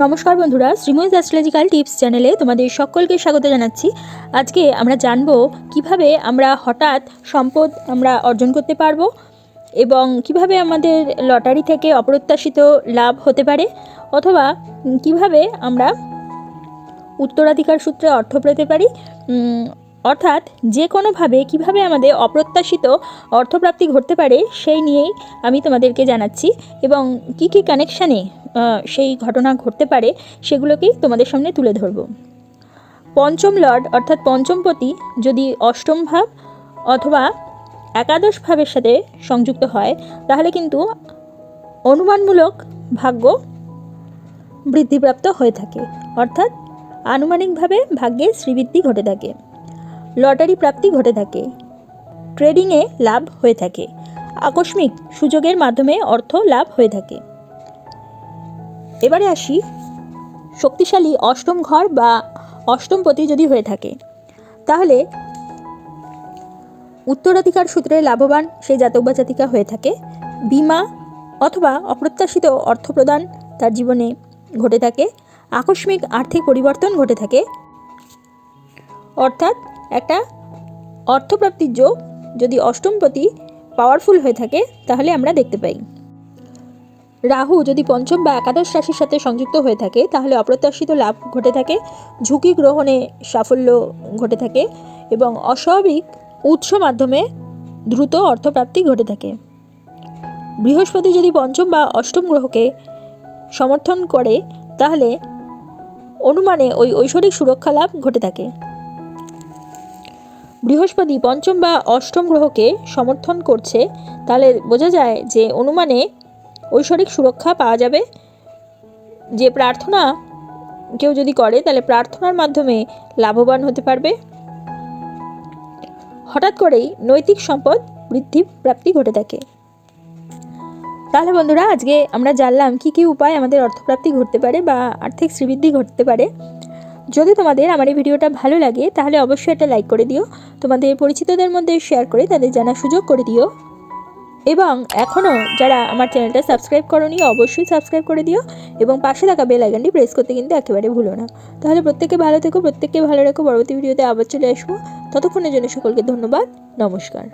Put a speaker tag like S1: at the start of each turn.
S1: নমস্কার বন্ধুরা, Sreemoyee astrological tips চ্যানেলে তোমাদের সকলকে স্বাগত জানাচ্ছি। আজকে আমরা জানব কিভাবে আমরা হঠাৎ সম্পদ আমরা অর্জন করতে পারবো এবং কিভাবে আমাদের লটারি থেকে অপ্রত্যাশিত লাভ হতে পারে, অথবা কিভাবে আমরা উত্তরাধিকার সূত্রে অর্থ পেতে পারি। অর্থাৎ যে কোনোভাবে কিভাবে আমাদের অপ্রত্যাশিত অর্থপ্রাপ্তি ঘটতে পারে সেই নিয়েই আমি তোমাদেরকে জানাচ্ছি, এবং কি কি কানেকশানে সেই ঘটনা ঘটতে পারে সেগুলোকেই তোমাদের সামনে তুলে ধরব। পঞ্চম লর্ড অর্থাৎ পঞ্চমপতি যদি অষ্টম ভাব অথবা একাদশ ভাবের সাথে সংযুক্ত হয় তাহলে কিন্তু অনুমানমূলক ভাগ্য বৃদ্ধিপ্রাপ্ত হয়ে থাকে, অর্থাৎ আনুমানিকভাবে ভাগ্যে শ্রীবৃদ্ধি ঘটে থাকে, লটারি প্রাপ্তি ঘটে থাকে, ট্রেডিংয়ে লাভ হয়ে থাকে, আকস্মিক সুযোগের মাধ্যমে অর্থ লাভ হয়ে থাকে। এবারে আসি, শক্তিশালী অষ্টম ঘর বা অষ্টমপতি যদি হয়ে থাকে তাহলে উত্তরাধিকার সূত্রে লাভবান সেই জাতক বা জাতিকা হয়ে থাকে, বিমা অথবা অপ্রত্যাশিত অর্থ প্রদান তার জীবনে ঘটে থাকে, আকস্মিক আর্থিক পরিবর্তন ঘটে থাকে, অর্থাৎ একটা অর্থপ্রাপ্তির যোগ যদি অষ্টমপতি পাওয়ারফুল হয়ে থাকে তাহলে আমরা দেখতে পাই। রাহু যদি পঞ্চম বা একাদশ রাশির সাথে সংযুক্ত হয়ে থাকে তাহলে অপ্রত্যাশিত লাভ ঘটে থাকে, ঝুঁকি গ্রহণে সাফল্য ঘটে থাকে এবং অস্বাভাবিক উৎস মাধ্যমে দ্রুত অর্থপ্রাপ্তি ঘটে থাকে। বৃহস্পতি যদি পঞ্চম বা অষ্টম গ্রহকে সমর্থন করে তাহলে অনুমানে ওই ঐশ্বরিক সুরক্ষা লাভ ঘটে থাকে। বৃহস্পতি পঞ্চম বা অষ্টম গ্রহকে সমর্থন করছে তাহলে বোঝা যায় যে অনুমানে ঐশ্বরিক সুরক্ষা পাওয়া যাবে। যে প্রার্থনা কেউ যদি করে তাহলে প্রার্থনার মাধ্যমে লাভবান হতে পারবে। হঠাৎ করেই নৈতিক সম্পদ বৃদ্ধি প্রাপ্তি ঘটে থাকে। তাহলে বন্ধুরা, আজকে আমরা জানলাম কি কি উপায় আমাদের অর্থপ্রাপ্তি ঘটতে পারে বা আর্থিক শ্রীবৃদ্ধি ঘটতে পারে। যদি তোমাদের আমার এই ভিডিওটা ভালো লাগে তাহলে অবশ্যই একটা লাইক করে দিও, তোমাদের পরিচিতদের মধ্যে শেয়ার করে তাদের জানার সুযোগ করে দিও, এবং এখনও যারা আমার চ্যানেলটা সাবস্ক্রাইব করোনি অবশ্যই সাবস্ক্রাইব করে দিও এবং পাশে থাকা বেল আইকনটি প্রেস করতে কিন্তু একেবারে ভুলো না। তাহলে প্রত্যেকে ভালো থেকো, প্রত্যেককে ভালো রেখো। পরবর্তী ভিডিওতে আবার চলে আসবো। ততক্ষণের জন্য সকলকে ধন্যবাদ। নমস্কার।